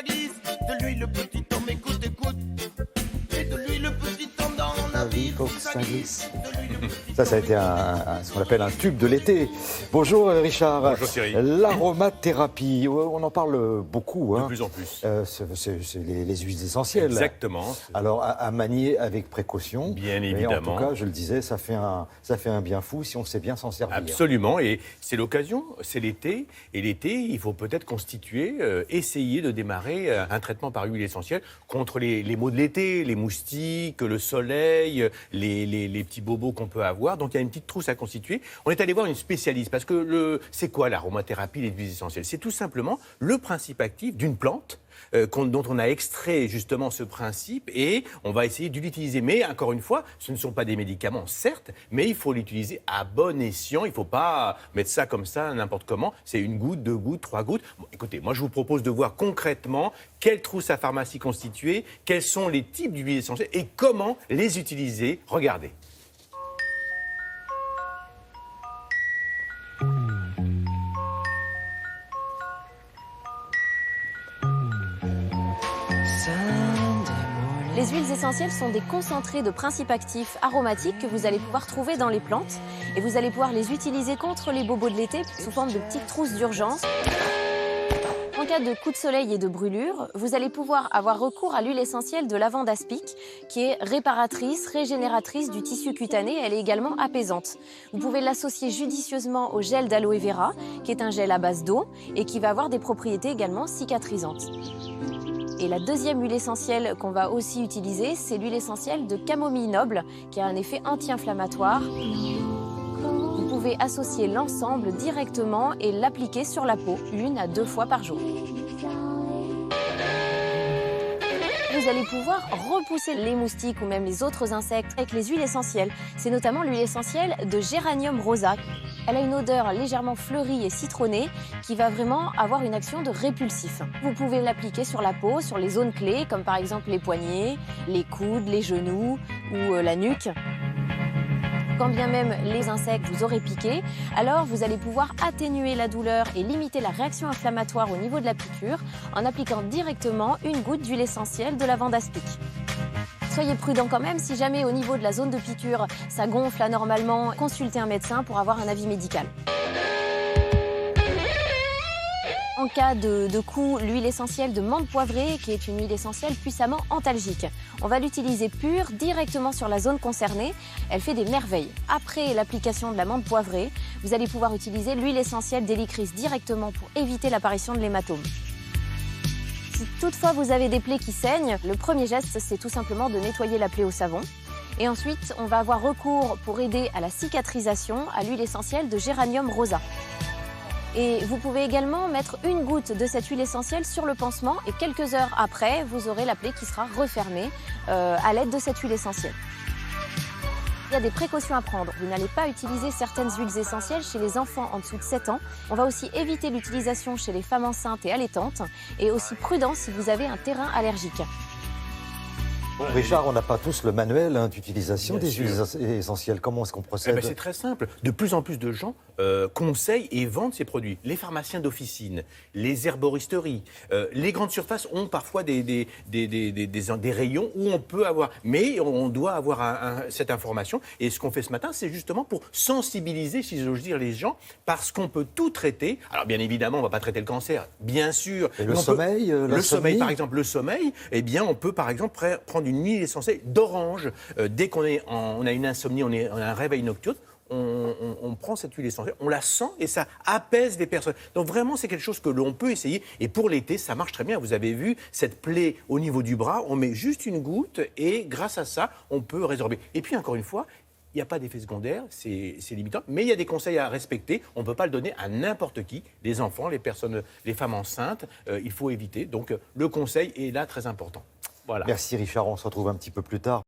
bise. De lui le petit homme, écoute, écoute. Et de lui le petit homme dans la vie, faut que ça glisse. Ça a été ce qu'on appelle un tube de l'été. Bonjour Richard. Bonjour Thierry. L'aromathérapie, on en parle beaucoup. De plus en plus. C'est les huiles essentielles. Exactement. Alors à manier avec précaution. Bien mais évidemment. en tout cas, je le disais, ça fait un bien fou si on sait bien s'en servir. Absolument. Et c'est l'occasion, c'est l'été. Et l'été, il faut peut-être constituer, essayer de démarrer un traitement par huile essentielle contre les maux de l'été, les moustiques, le soleil, les petits bobos qu'on peut avoir. Donc il y a une petite trousse à constituer. On est allé voir une spécialiste parce que c'est quoi l'aromathérapie, les huiles essentielles? C'est tout simplement le principe actif d'une plante dont on a extrait justement ce principe et on va essayer de l'utiliser. Mais encore une fois, ce ne sont pas des médicaments, certes, mais il faut l'utiliser à bon escient. Il ne faut pas mettre ça comme ça, n'importe comment. C'est une goutte, 2 gouttes, 3 gouttes. Bon, écoutez, moi je vous propose de voir concrètement quelle trousse à pharmacie constituer, quels sont les types d'huiles essentielles et comment les utiliser. Regardez. Les huiles essentielles sont des concentrés de principes actifs aromatiques que vous allez pouvoir trouver dans les plantes et vous allez pouvoir les utiliser contre les bobos de l'été sous forme de petites trousses d'urgence. En cas de coup de soleil et de brûlure, vous allez pouvoir avoir recours à l'huile essentielle de lavande aspic qui est réparatrice, régénératrice du tissu cutané. Elle est également apaisante. Vous pouvez l'associer judicieusement au gel d'aloe vera qui est un gel à base d'eau et qui va avoir des propriétés également cicatrisantes. Et la deuxième huile essentielle qu'on va aussi utiliser, c'est l'huile essentielle de camomille noble qui a un effet anti-inflammatoire. Vous pouvez associer l'ensemble directement et l'appliquer sur la peau 1 à 2 fois par jour. Vous allez pouvoir repousser les moustiques ou même les autres insectes avec les huiles essentielles. C'est notamment l'huile essentielle de Géranium rosa. Elle a une odeur légèrement fleurie et citronnée qui va vraiment avoir une action de répulsif. Vous pouvez l'appliquer sur la peau, sur les zones clés, comme par exemple les poignets, les coudes, les genoux ou la nuque. Quand bien même les insectes vous auraient piqué, alors vous allez pouvoir atténuer la douleur et limiter la réaction inflammatoire au niveau de la piqûre en appliquant directement une goutte d'huile essentielle de lavande aspic. Soyez prudent quand même, si jamais au niveau de la zone de piqûre ça gonfle anormalement, consultez un médecin pour avoir un avis médical. En cas de coup, l'huile essentielle de menthe poivrée, qui est une huile essentielle puissamment antalgique. On va l'utiliser pure directement sur la zone concernée. Elle fait des merveilles. Après l'application de la menthe poivrée, vous allez pouvoir utiliser l'huile essentielle d'hélicris directement pour éviter l'apparition de l'hématome. Si toutefois vous avez des plaies qui saignent, le premier geste, c'est tout simplement de nettoyer la plaie au savon. Et ensuite, on va avoir recours pour aider à la cicatrisation à l'huile essentielle de Géranium rosa. Et vous pouvez également mettre une goutte de cette huile essentielle sur le pansement et quelques heures après, vous aurez la plaie qui sera refermée à l'aide de cette huile essentielle. Il y a des précautions à prendre. Vous n'allez pas utiliser certaines huiles essentielles chez les enfants en dessous de 7 ans. On va aussi éviter l'utilisation chez les femmes enceintes et allaitantes et aussi prudent si vous avez un terrain allergique. Richard, on n'a pas tous le manuel d'utilisation Bien des sûr. huiles essentielles. Comment est-ce qu'on procède? C'est très simple. De plus en plus de gens conseillent et vendent ces produits. Les pharmaciens d'officine, les herboristeries, les grandes surfaces ont parfois des rayons où on peut avoir... Mais on doit avoir cette information. Et ce qu'on fait ce matin, c'est justement pour sensibiliser, si j'ose dire, les gens, parce qu'on peut tout traiter. Alors bien évidemment, on ne va pas traiter le cancer, bien sûr. Et le sommeil, le sommeil, par exemple, le sommeil, eh bien, on peut par exemple prendre une huile essentielle d'orange. Dès qu'on a une insomnie, on a un réveil nocturne, on prend cette huile essentielle, on la sent et ça apaise les personnes. Donc vraiment, c'est quelque chose que l'on peut essayer. Et pour l'été, ça marche très bien. Vous avez vu cette plaie au niveau du bras, on met juste une goutte et grâce à ça, on peut résorber. Et puis encore une fois, il n'y a pas d'effet secondaire, c'est limitant, mais il y a des conseils à respecter. On ne peut pas le donner à n'importe qui, les enfants, les personnes, les femmes enceintes, il faut éviter. Donc le conseil est là très important. Voilà. Merci Richard, on se retrouve un petit peu plus tard.